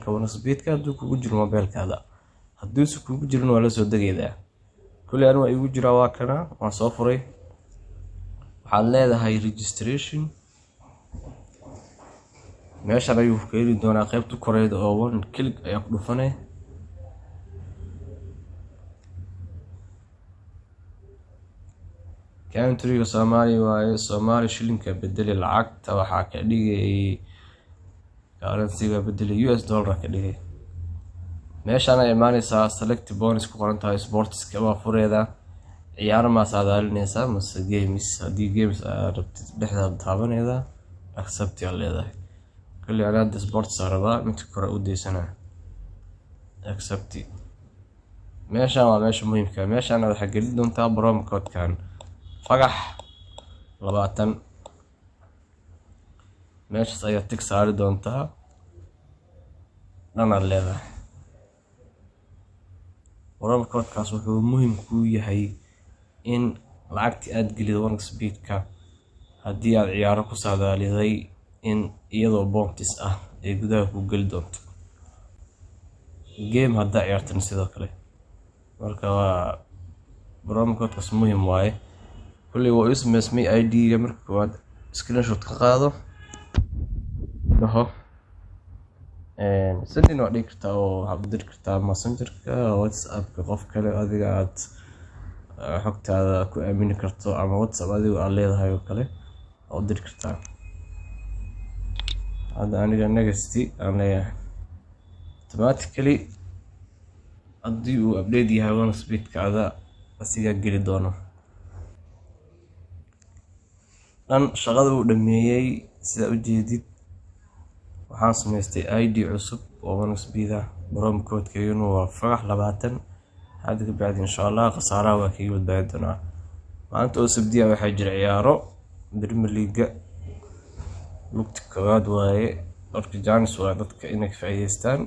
marka wanasbeedka hadduu kugu jiro mobilkaada hadduusan kugu jirin waa la soo degaydaa kulli anigu waa igu jiraa waa kana waan soo furay waxaad leedahay registration meeshan ayuu ka heli doonaa qaybta koreeda oo one click ayaa ku dhufanay countryga Soomaaliya waaye Soomaali shilinka bedeli lacagta waxaa ka dhigay currency-ga bedeli US dollar ka dhigay meeshan ay imaanaysaa select bonus ku qoran tahay sports-ka waa fureeda ciyaar ma saadaalinaysa mase games haddii games aad rabtid dhexda taabanayda accept yaa leedahay kulli anaad sports araba mid kore u deysana accept meeshan waa meesha muhiimka meeshan aad waxa gelin doontaa promo code-kan fagax 20 meeshaas ayaa tig saari doontaa dhanaad leedahay promo code-kaas wuxuu muhiim ku yahay in lacagtii aad gelido wanasbeedka haddii aad ciyaaro ku saadaaliday in iyadoo bounties ah ay gudaha ku geli doonto game hadda ciyaartan sidoo kale marka waa promo code-kaas muhiim waaye kulli waa ismi ID-ga marka waad screenshot ka qaado dhaho sendin waa dhigi kartaa oo waxaad u diri kartaa messengerka whatsappka qof kale adiga aad xogtaada ku aamini karto ama whatsapp adiga aad leedahay oo kale oo diri kartaa hadda aniga next aan leeyahay automatically haddii uu update yahay wanasbeedkaada asiga geli doono dhan shaqada uu dhameeyay sida u jeedid waxaan samaystay ID cusub oo wanasbeeda promo code-keenu waa fagax 20 hadda ka bacdi insha Allah khasaaraha waa kaga badbaadi doonaa maanta oo sabdiya waxaa jira ciyaaro Premier League lugta koowaad waaye marka Janis waa dadka inay ka faa'iideystaan